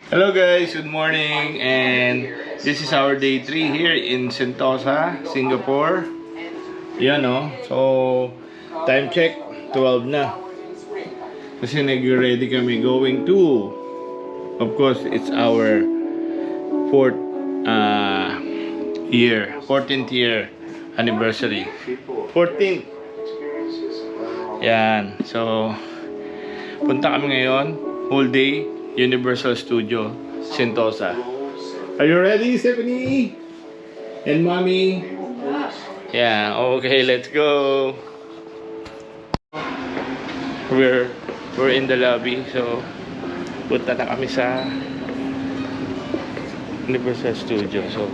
Hello guys, good morning, and this is our day 3 here in Sentosa, Singapore. Yan o, so time check, 12 na. Kasi nag-ready kami going to, of course, it's our 14th year anniversary. 14th. Yan, so punta kami ngayon, whole day, Universal Studio, Sentosa. Are you ready, Stephanie? And Mommy? Yeah, okay, let's go. We're in the lobby, so punta na kami sa Universal Studio. So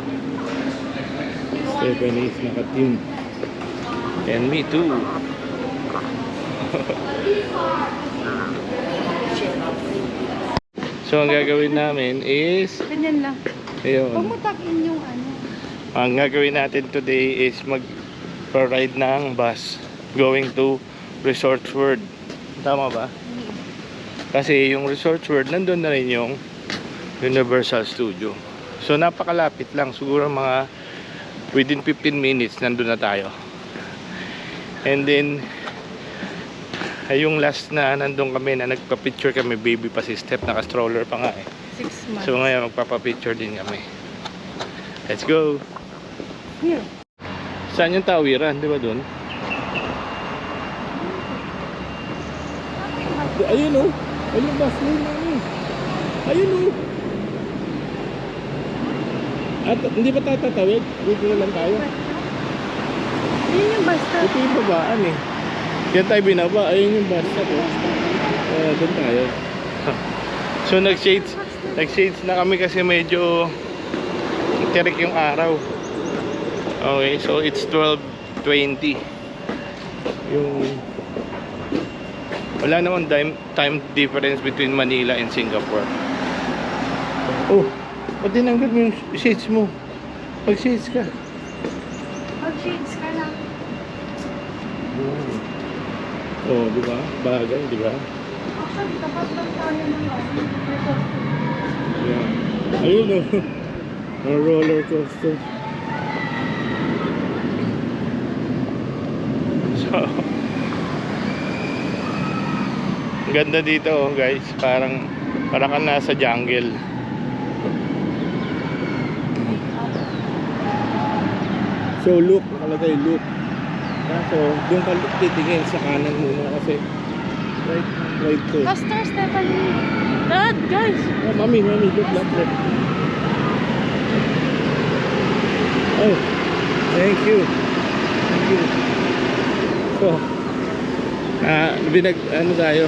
Stephanie's naka-team. And me too. So, ang gagawin namin is... Ganyan lang. Ayun. Pumutakin yung ano. Ang gagawin natin today is mag-ride ng bus going to Resorts World. Tama ba? Kasi yung Resorts World, nandun na rin yung Universal Studio. So, napakalapit lang. Siguro mga within 15 minutes, nandun na tayo. And then... yung last na nandun kami na nagpa-picture kami, baby pa si Steph, naka-stroller pa nga eh. 6 months. So ngayon magpapa-picture din kami. Let's go! Here. Saan yung tawiran? Di ba dun? Ayun o! Ayun yung bus lane namin. Ayun o! At hindi ba tatatawid? Dito na lang tayo. Ayun yung basta. Ito yung babaan eh. Yan tayo binaba. Ayun yung bus stop. Doon tayo. So nag-shades na kami kasi medyo tirik yung araw. Okay, so it's 12:20. Yung wala naman time difference between Manila and Singapore. Oh, ba't tinanggal mo yung shades mo? Mag-shades ka. Mag-shades ka lang. Oh, di ba? Bagay, di ba? Actually, tapat lang tayo ng Yeah. Ayun o. Roller coaster. So, ganda dito guys. Parang kang nasa jungle. So look, nakalagay look. So, doon ka titingin sa kanan muna kasi right to. Pastor Stephanie. Dad, guys. Oh, mami, look. Oh, thank you. So, ano tayo?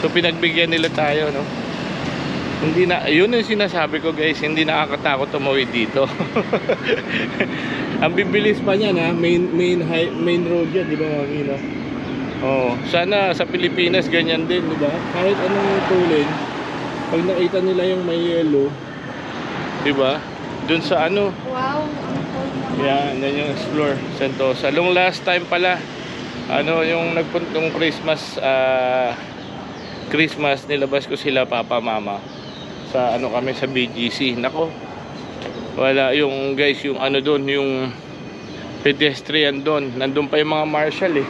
So, pinagbigyan nila tayo, no? Hindi na, yun yung sinasabi ko guys, hindi nakakatakot tumawid dito. Ang bibilis pa niyan ha, main road yan, di ba mga kino? Oh, sana sa Pilipinas ganyan din, di ba? Kahit anong tulin, pag nakita nila yung may yellow, di ba? Doon sa ano? Wow. Yan, yan yung Explore Sentosa. Long last time pala, ano yung nagpuntong Christmas, nilabas ko sila papa mama sa ano kami sa BGC. Nako, wala yung guys, yung ano doon, yung pedestrian doon, nandun pa yung mga marshal eh,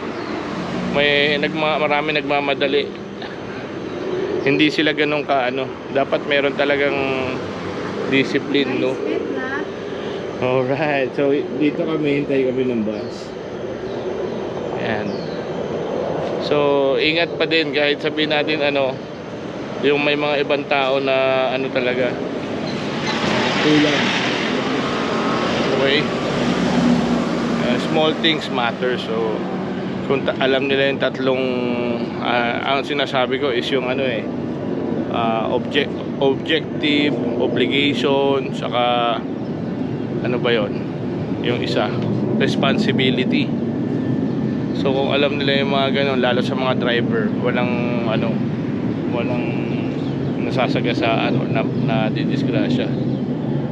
marami nagmamadali, hindi sila ganun ka ano, dapat meron talagang discipline, no? Alright, so dito kami, hintay kami ng bus. Ayan. So ingat pa din kahit sabihin natin ano, yung may mga ibang tao na ano talaga kulang. Okay, small things matter. So kung alam nila yung tatlong ang sinasabi ko is yung ano eh, objective, obligation, saka ano ba yon, yung isa, responsibility. So kung alam nila yung mga ganun, lalo sa mga driver, walang nasasagasaan or na didisgrasya,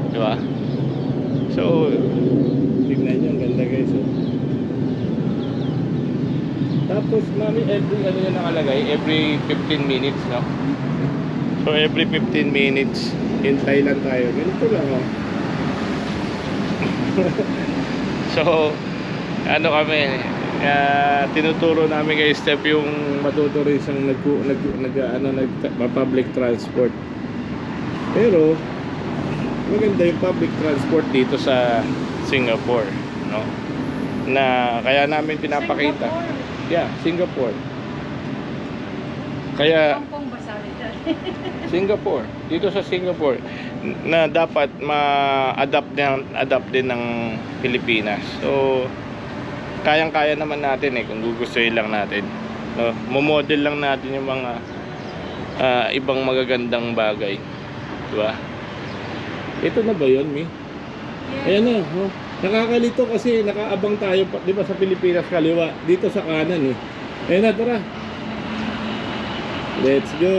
di ba? So tignan nyo, ang ganda guys. Tapos mami, every ano yung nakalagay, every 15 minutes, no? So every 15 minutes, hintay lang tayo. Ganito lang, oh. So, ano kami, tinuturo namin kay Steph yung matuturo isang public transport. Pero maganda yung public transport dito sa Singapore, no? Na kaya namin pinapakita. Yeah, Singapore. Kaya Hong Kong ba sabi dyan? Singapore, dito sa Singapore na dapat adapt din ng Pilipinas. So kayang-kaya naman natin kung gugustuhin lang natin. No, mo-model lang natin yung mga ibang magagandang bagay. 'Di ba? Ito na ba 'yon, Mi? Ayan na, oh. Nakakalito kasi nakaabang tayo, 'di ba, sa Pilipinas kaliwa, dito sa kanan eh. Ayan na, tara. Let's go.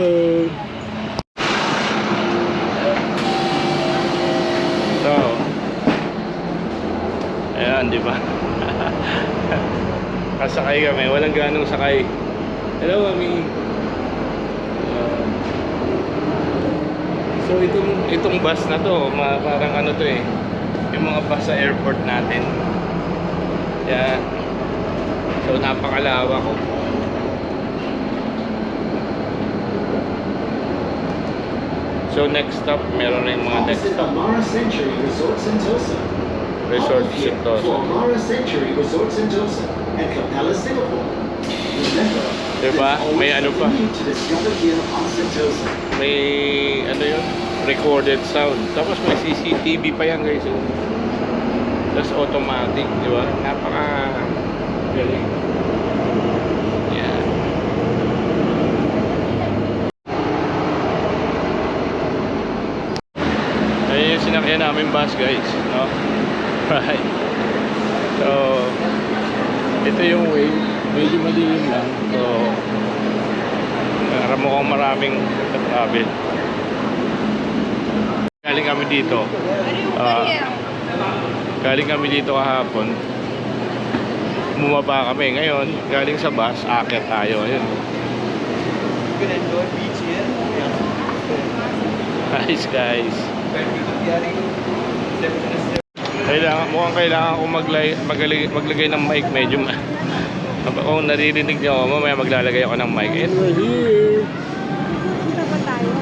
So, ayan, 'di ba? Kasakay kami, walang ganong sakay. Hello, Mami. So itong bus na to, parang ano to eh, yung mga bus sa airport natin. Yan. So napakalawak ko. So next stop, meron na yung mga next stop. Amara Century Resort Sentosa. Resort Here Sentosa. for Amara Century Resort Sentosa at Capella, Singapore. Remember, Diba? May ano pa. to discover here on Sentosa. May ano yun? Recorded sound. Tapos may CCTV pa yan, guys. Tapos automatic, di ba? Napaka galing. Yan. Ayun yung sinakyan namin bus, guys, no? Right. So ito yung way. Medyo madilim lang. So mukhang maraming travel. Galing kami dito. Galing kami dito kahapon. Bumaba kami. Ngayon, galing sa bus, aakyat tayo. Ayun. Nice, guys. Kailangan ko maglagay ng mic. Medyo kung naririnig niyo ako, mamaya maglalagay ako ng mic. And we're here. Punta pa tayo.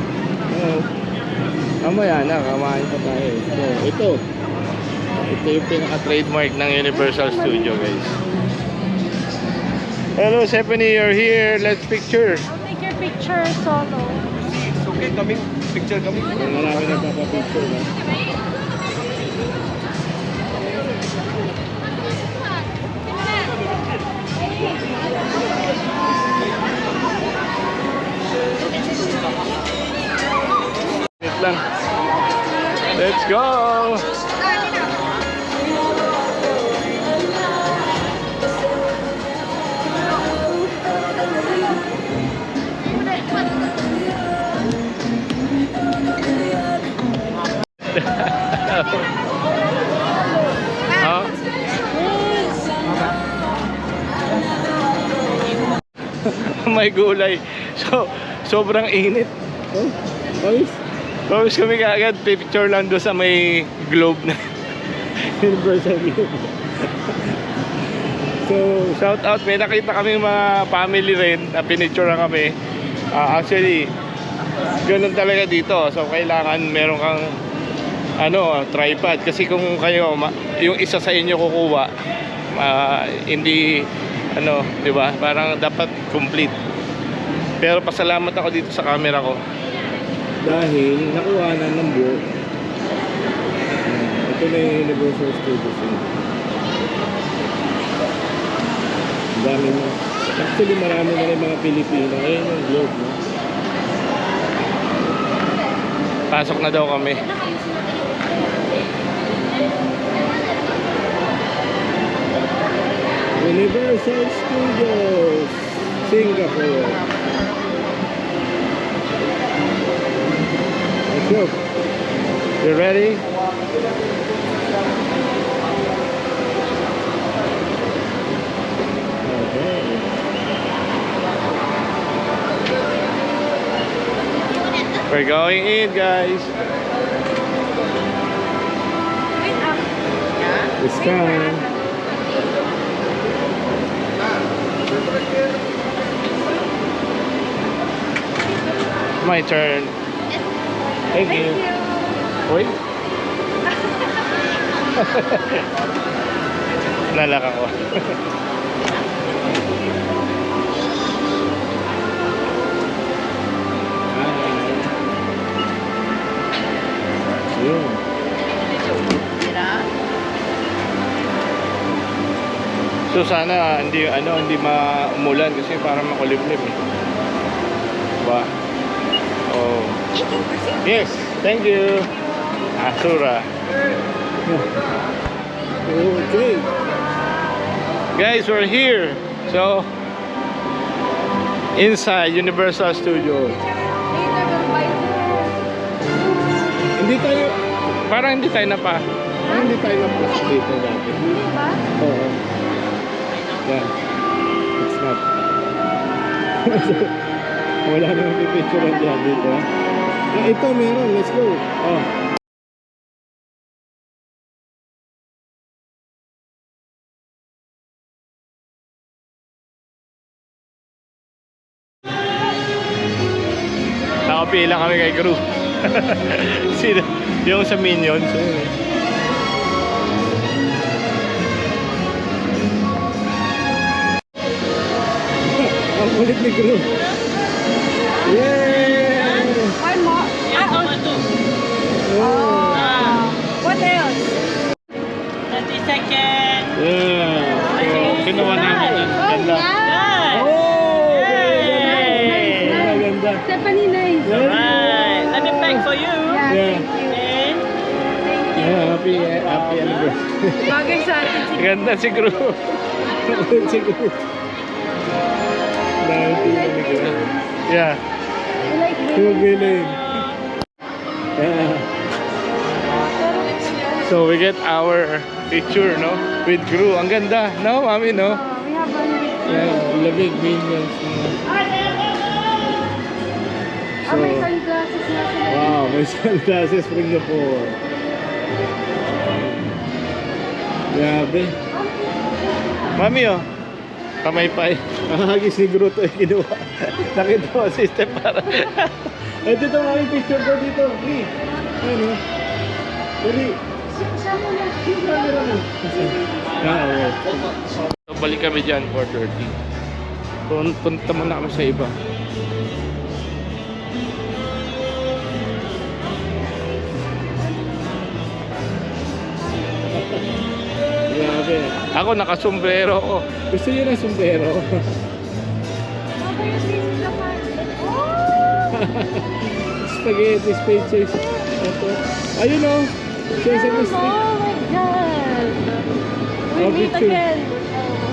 Mamaya na, kamain pa tayo. So, ito yung pinaka-trademark ng Universal Studio, guys. Hello, Stephanie, you're here. Let's picture. I'll take your picture solo. It's okay, kami picture kami. Marami nagpapapicture na. Wait lang. Let's go! Oh. May gulay. So, sobrang init. Oh, ayos. Tapos kami kaagad picture lang doon sa may globe na Universal Globe. So, shout out. May nakita kami mga family rin na pinicture na kami. Actually, ganun talaga dito. So, kailangan meron kang tripod. Kasi kung kayo, yung isa sa inyo kukuha, hindi, di ba? Parang dapat complete. Pero pasalamat ako dito sa camera ko. Dahil nakuha na ng buo. Ito na yung Universal Studios. Dami mo. Actually, marami na rin mga Pilipino. Ayun yung globe, no? Pasok na daw kami. Universal Studios, Singapore. Let's go. You ready? Okay. We're going in, guys. It's time. My turn. Thank you. Wait. Nalak ako. Yun. So sana hindi maumulan kasi parang makulimlim eh. Diba? Oh. Yes, thank you. Asura. Okay. Guys, we're here. So inside Universal Studios. Parang hindi tayo na dito dati. Hindi ba? Oo. Yeah. It's not. Wala namang pipicturean dyan dito. Ah, ito meron. Let's go. Oh. Nakapila kami kay Gru. Sino? Yung sa Minions. Ang ulit ni Gru. Yay! One more. Oh. What else? 30 seconds. Yeah. So, kinuha namin ang ganda. Oh, Oh! Ganda. Stephanie, nice. Alright, let me pack for you. Yeah. Okay. Yeah, happy anniversary. Bagay sa atin. Ganda si Gru. Si Gru. Dahil pila ni Gru. Yeah. I like this. Tumiling. Yeah. So we get our picture, no? With Gru. Ang ganda, no, Mami, no? We have one picture. Yeah, lamig Minions. Oh, may sunglasses na sila. Wow, may sunglasses from Singapore. Grabe. Mami, oh. Kamaypay. Ang hagis ni Gru to ay kinuha. Nakita ko system para. Ito ito ang picture ko dito. Hey. Ano? Dali. Siya mo na. Camera mo. Ah, so, balik kami dyan, 4:30. Punta muna kami sa iba. Grabe. Ako nakasombrero ko. Gusto niyo ng sombrero? Spaghetti, spaces. Ayun o. Sesame Street. Oh my God. We Oh, meet picture. again.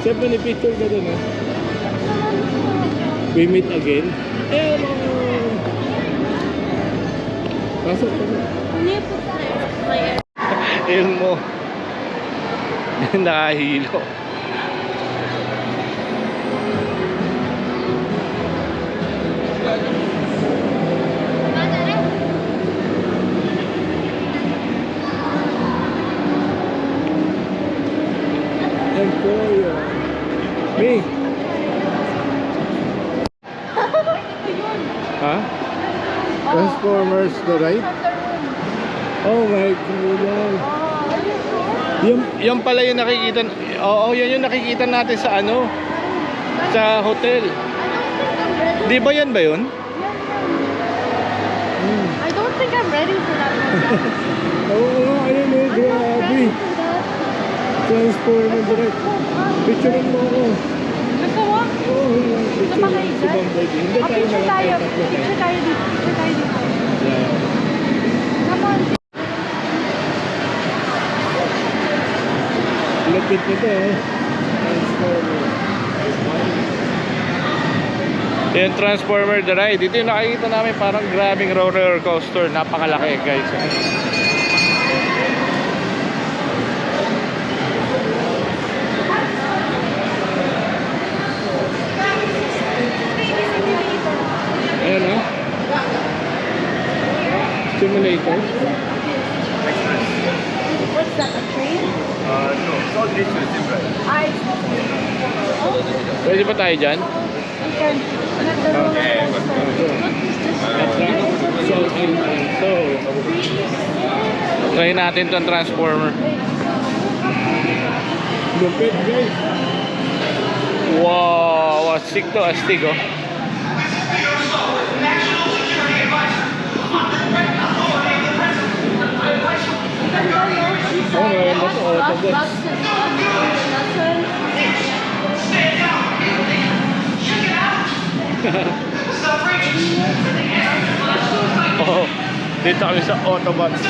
Siyempre ni picture ka dun eh. We meet again. Hello! Pasok, pasok. Can you put that? Ayun mo. Nakahilo. Emporio. Me. Ha? Transformers the right? Oh my God. Yung pala yung nakikita. Oo, yan yung nakikita natin sa ano? Sa hotel. Di ba yan ba yun? I don't think I'm ready for that one. Oo, ayun eh, grabe. Transformer direct. Picturean mo ako. Gusto mo? Oo, yung Gusto picture. ba kayo Si dyan? Bumblebee. Hindi Oh, tayo picture tayo. malapit. Picture tayo dito. Picture tayo dito. Yeah. Come on. Lupit nito eh. Transformer. Yung Transformer the ride. Dito yung nakikita namin parang grabing roller coaster. Napakalaki guys. Ayan o. Simulator? What's that, a train? No, it's all digital sim ride. Pwede pa tayo dyan? You can. Not the roller coaster. What is this? So, try natin itong transformer. Lupit guys. Wow, astig to, astig oh. Oh, maganda to, Autobots. Oh, dito kami sa Autobots.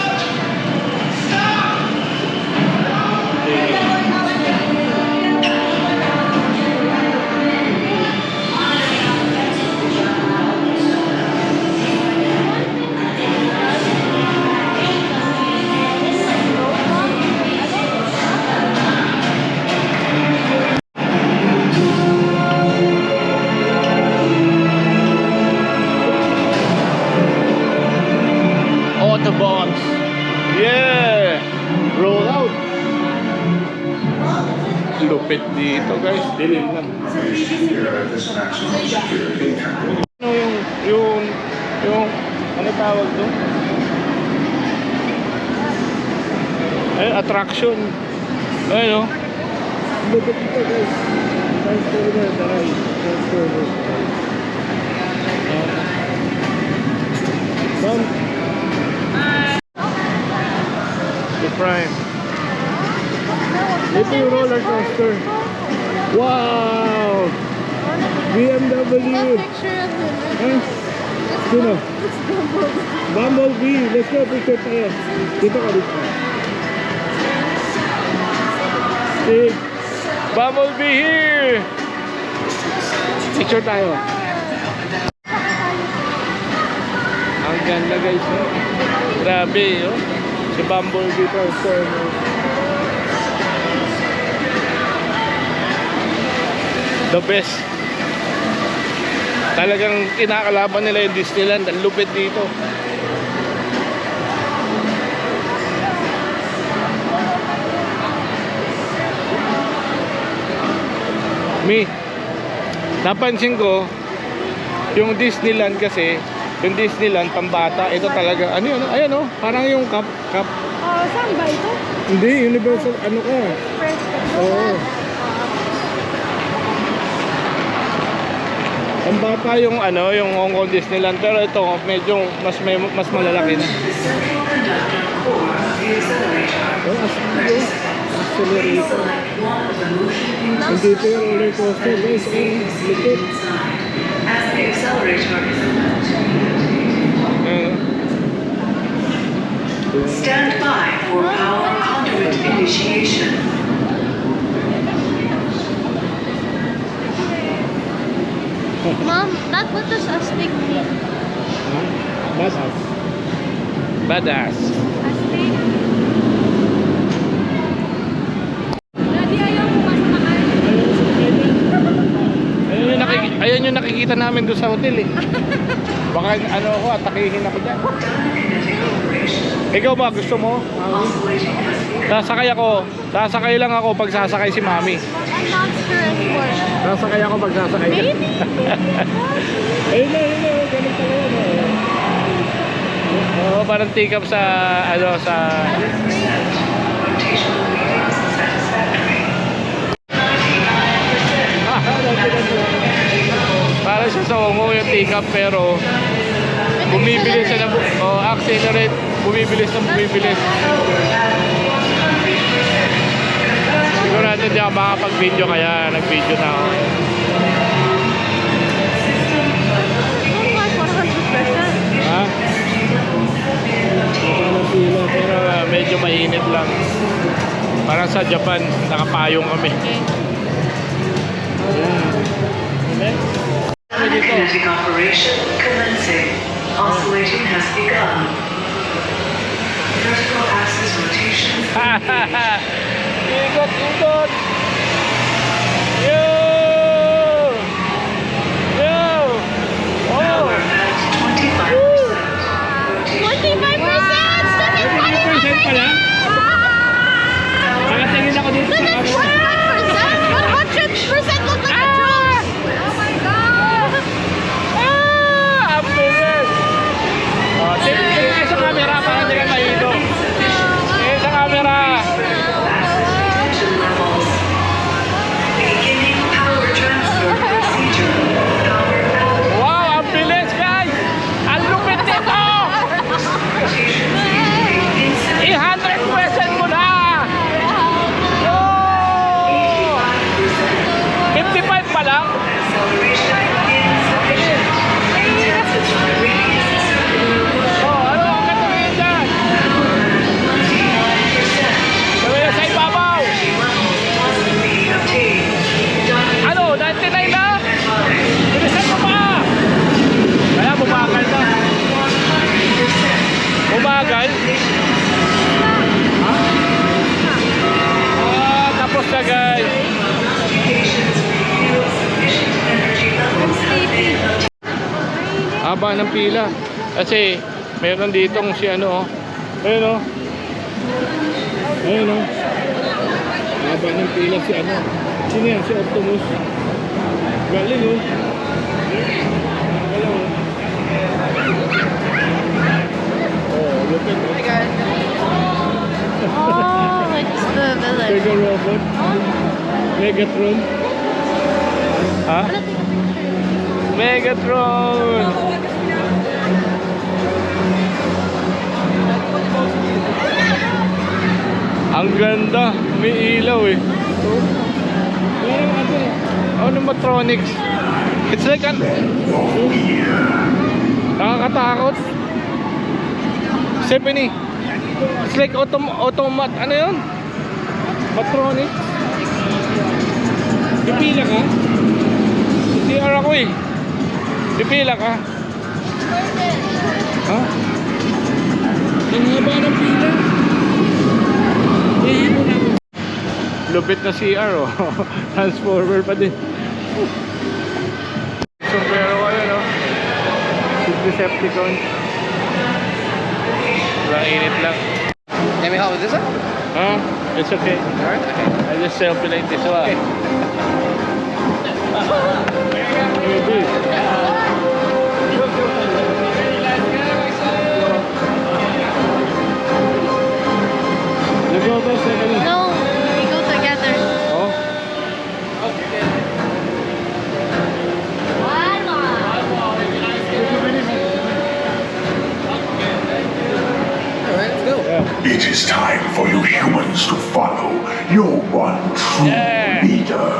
Autobots. Yeah! Roll out. Lupit dito guys. Dilim lang. Ano yung ano tawag doon? Ayun, attraction. Ayun o. Lupit dito guys. Transformer, taray. Transformer. Bump. The Prime. Ito yung roller coaster. Wow! BMW! Picture of him. Huh? Sino? Bumblebee! Let's go picture tayo. Dito ka dito. Steve! Bumblebee here! Picture tayo. Ang ganda guys. Oh. Grabe oh. Si Bumblebee Transformer. The best. Talagang kinakalaban nila yung Disneyland. Ang lupit dito. Napansin ko yung Disneyland kasi, yung Disneyland pambata, ito talaga ano yun, ayan oh, parang yung cup. Saan ba ito? Hindi, Universal ano ka. First. Oo. Pambata yung ano, yung Hong Kong Disneyland, pero ito medyo mas malalaki na. Oh, accelerator. Andito yung roller coaster guys, lupit. As the accelerator is stand by for power conduit initiation. Mom, that what does astig mean? Badass. Badass. Astig? Daddy, ayaw mo masamahan. Ayun yung nakikita namin doon sa hotel eh. Baka ano ako, atakihin ako dyan. Ikaw ba, gusto mo? Sasakay ako. Sasakay lang ako pag sasakay si Mami. I'm not sure anymore. Sasakay ako pag sasakay ka. Maybe. Ayun na. Ganun pala yun. Oo, parang take up sa, ano, sa... Para siya sa ungo yung take up pero bumibilis siya na accelerate, bumibilis. Sigurado di ako makapag-video kaya nag-video na ako. Oh my, 100%. Ha? Walang pila pero medyo mainit lang. Parang sa Japan, nakapayong kami. Kinetic operation commencing. Oscillating has begun. Vertical axis rotation. Ikot! Yo! Power at 25%. Rotation. 25%? haba ng pila. Kasi meron ditong si ano, ayun o. Ayun o. Haba ng pila si ano. Sino yan? Si Optimus. Galing o. Galing o. Oh, lupit o. Oh, it's the village. Mega robot. Megatron. Ha? Let's take a picture. Megatron! Ang ganda. May ilaw eh. Parang animatronics. It's like an... Nakakatakot. Stephanie. It's like automat. Ano yun? Matronics. Pipila ka? CR ako eh. Pipila ka? Ha? Ang haba ng pila. Lupit na CR oh. Transformer pa din. Sombrero kayo no? Si Decepticon. Sobrang init lang. Let me help with this one. Huh? It's okay. Alright, okay. I just selfie like this one. Maybe. Let's go to second. No, we go together. Oh. Alright, let's go. Yeah. It is time for you humans to follow your one true Yeah. leader.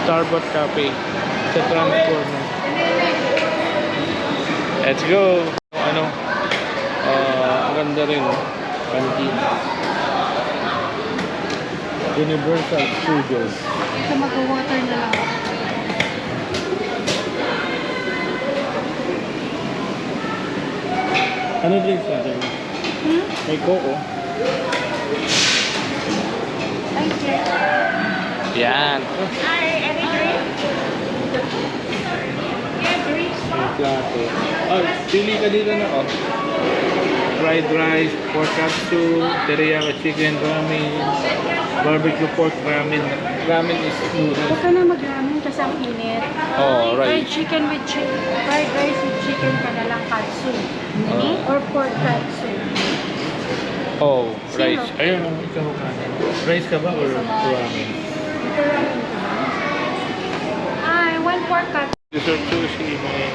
Starbucks Cafe sa Transformer. Let's go. Ano? Ang ganda rin. Canteen. Universal Studios. Ito mag-water na lang. Ano drinks natin? May Coco. Thank you. Yan. May plato. Oh, pili ka dito na oh. Fried rice, pork katsu, teriyaki chicken ramen, barbecue pork ramen. Ramen is noodles. Huwag ka na mag-ramen kasi ang init. Oh, Fried right. chicken with fried rice with chicken ka na lang katsu. Or pork katsu. Oh, Sino? rice. Ayun, ikaw ka. Rice ka ba or ramen? Ito ramen ka. Ay, one pork katsu. Dessert sushi, may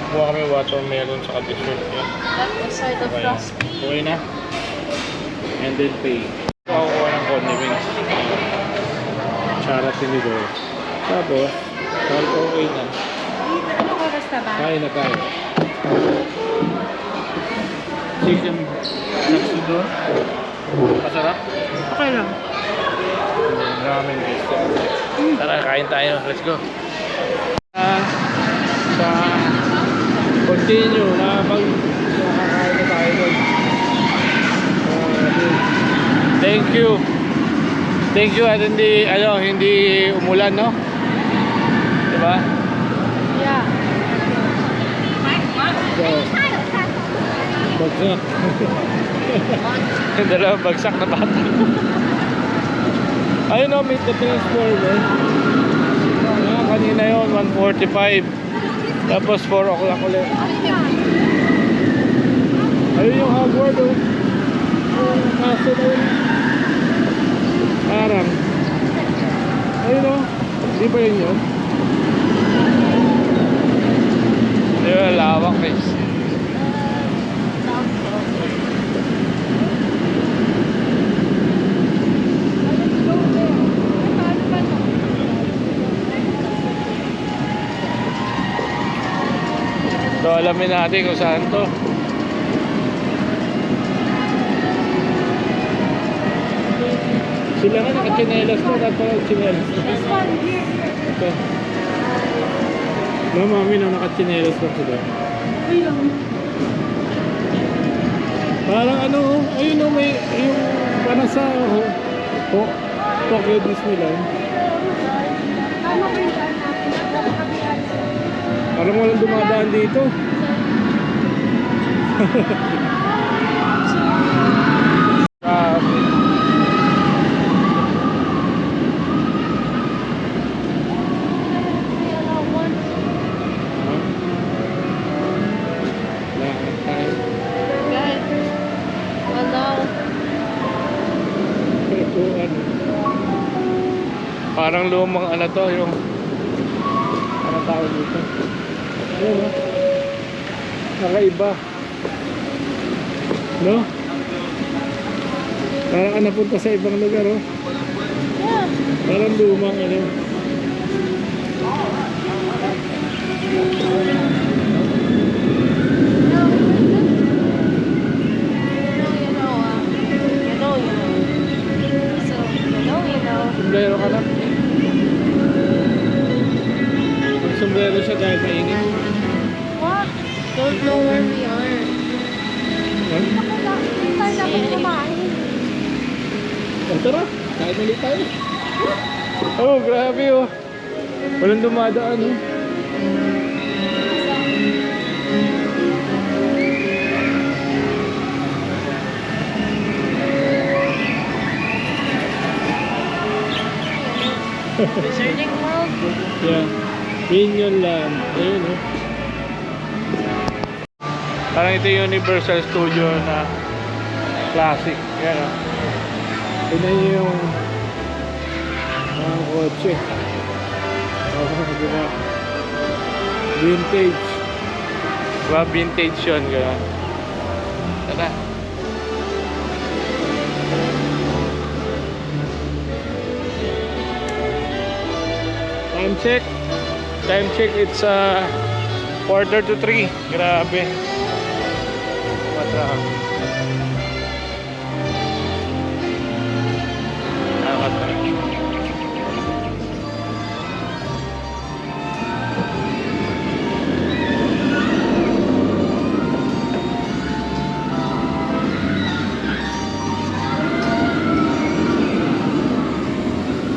kuha kami watermelon sa dessert yan. That was side of Okay na. frosty. Okay na. And then pay. Kuha ng condiments. Tsara tinidor. Tapos, kahit okay na. Ano oras na ba? Kain na tayo. Chicken katsudo. Masarap. Okay lang. Ramen guys. Tara, kain tayo. Let's go. Sa continue na makakain na tayo doon. Thank you. Thank you at hindi umulan, no? Diba? Yeah. So, bagsak. Dalawang bagsak na bata. Ayun o, meet the transformer. Kanina yun, 1:45. Tapos 4 o'clock ulit. Ayun yung Hogwarts o. Kaso na yun. Parang. Ayun o. Di ba yun yun? Ayun, lawak guys. So alamin natin kung saan to. Sila nga nakachinelas mo, dapat pala chinelas. This one here. Ito. No, mami na nakachinelas pa sila. Uy lang. Parang ano, ayun o, may yung parang sa Tokyo Disneyland. Tama ko yung daan natin. Kabihan. Parang walang dumadaan dito. Grabe. Lakad tayo. Ito, ano. Parang lumang ano to, yung ano tawag dito. Ano ba? Nakaiba. No? Parang ka napunta sa ibang lugar, oh. Parang lumang ano. Sombrero ka na? Ang sombrero siya dahil mainit. What? Don't know where we are. Huh? Tayo dapat kumain. Oh, tara, kahit ulit tayo. Oh, grabe oh. Walang dumadaan oh. Wizarding World. Yeah. Minion Land. Ayun oh. Parang ito yung Universal Studio na classic. Yan oh. Tignan niyo yung mga kotse. Oh, diba? Vintage. Diba vintage yun, gano'n. Tara. Time check. Time check, it's 2:45. Grabe. Matrami.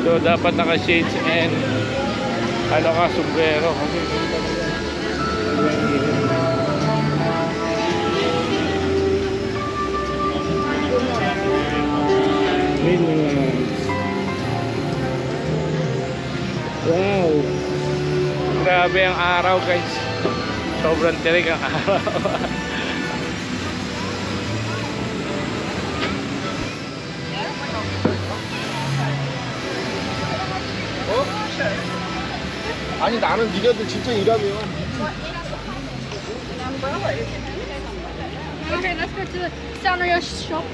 So dapat naka-shades and ano ka, sombrero kasi wow, grabe ang araw guys, sobrang tirik ang araw. 아니 나는 니네들 진짜 일하면 Okay, let's go to the Sanrio shop.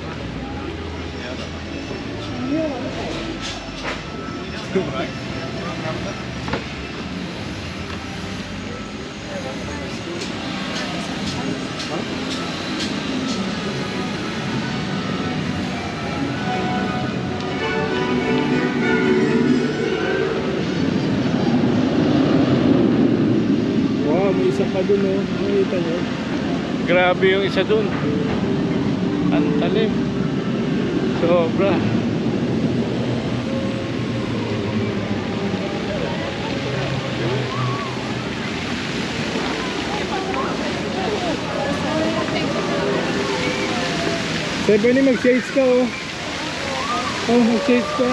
Wow, may isa pa dun oh. Nakita nyo? Grabe yung isa dun. Ang talim. Sobra. Stephanie, mag-shades ka oh. Oh, mag-shades ka.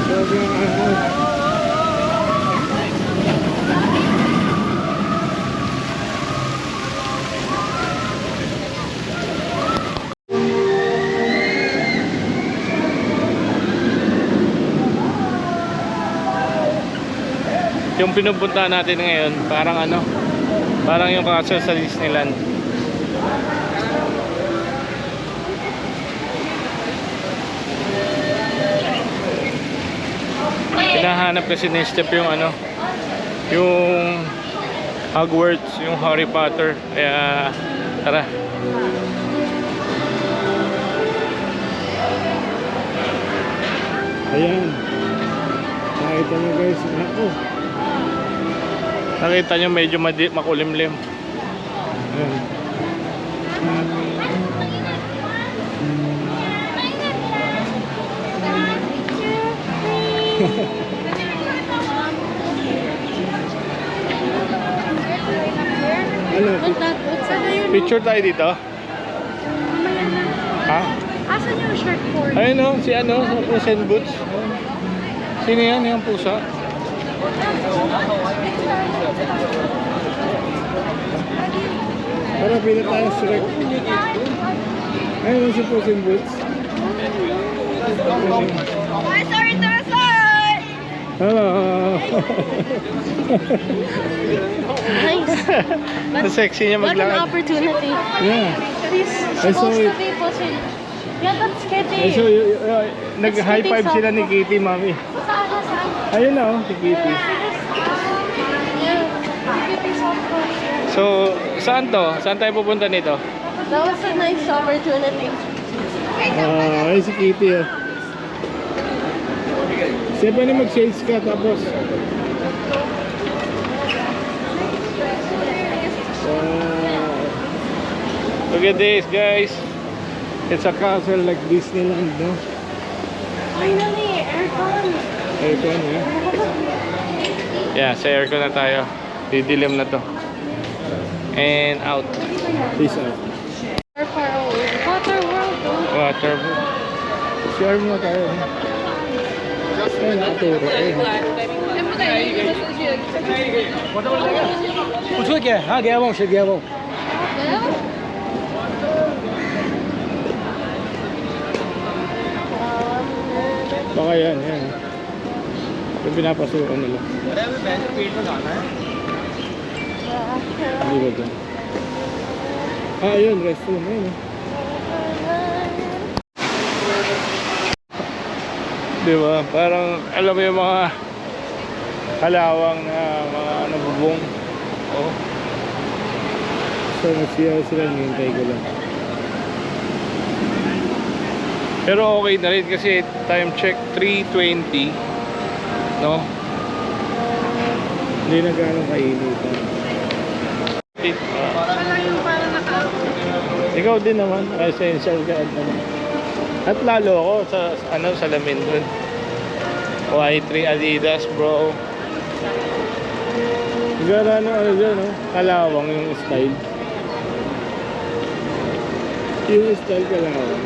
Sobrang araw. Yung pinupunta natin ngayon, parang ano, parang yung castle sa Disneyland. Hinahanap kasi ni Steph yung ano, yung Hogwarts, yung Harry Potter. Kaya tara. Ayan. Nakita nyo guys, ako. Nakita nyo medyo makulimlim. Ayan. Ano? What's that? What's that? Ayun, Picture tayo dito? mamaya na. Ha? Asan yung shirt for? Ayun o, si ano, sa Present Boots. Sino yan? Yung pusa? Para pila tayo Shrek. Ayun si Present Boots. Hello. Nice. Ang sexy niya What an maglakad. opportunity. Yeah. He's I saw supposed it. to be pushing. Yeah, that's Kitty. So, nag-high five sila ni Kitty, mami. Saan? Saan? Ayun na, oh, si Kitty. Yeah. Kitty softball. So, saan to? Saan tayo pupunta nito? That was a nice opportunity. Ayun si Kitty, oh. Siya pa na mag-shades ka, tapos... Look at this, guys. It's a castle like Disneyland, no? Finally, aircon. Aircon, yeah. Yeah, sa aircon na tayo. Didilim na to. And out. Peace out. Far, far away. Water world, though. Water. Share mo tayo. Ayun, nakaturo. Ayun. 不错嘅，哈嘅喎，食嘅喎。 Baka yan, yan. Yung pinapasukan nila. Hindi ba dyan? Ayun, restroom. Ayun. Diba? Parang, alam mo yung mga kalawang na mga ano, bubong. Oh. So, nagsiyaw sila, nihintay ko lang. Pero okay na rin kasi time check 3:20, no? Hindi na gano'ng kainit. Ikaw din naman, essential ka naman. At lalo ako sa ano, salamin dun. Y3 Adidas, bro. Gara ano dyan, no? Kalawang yung style. Yung style kalawang.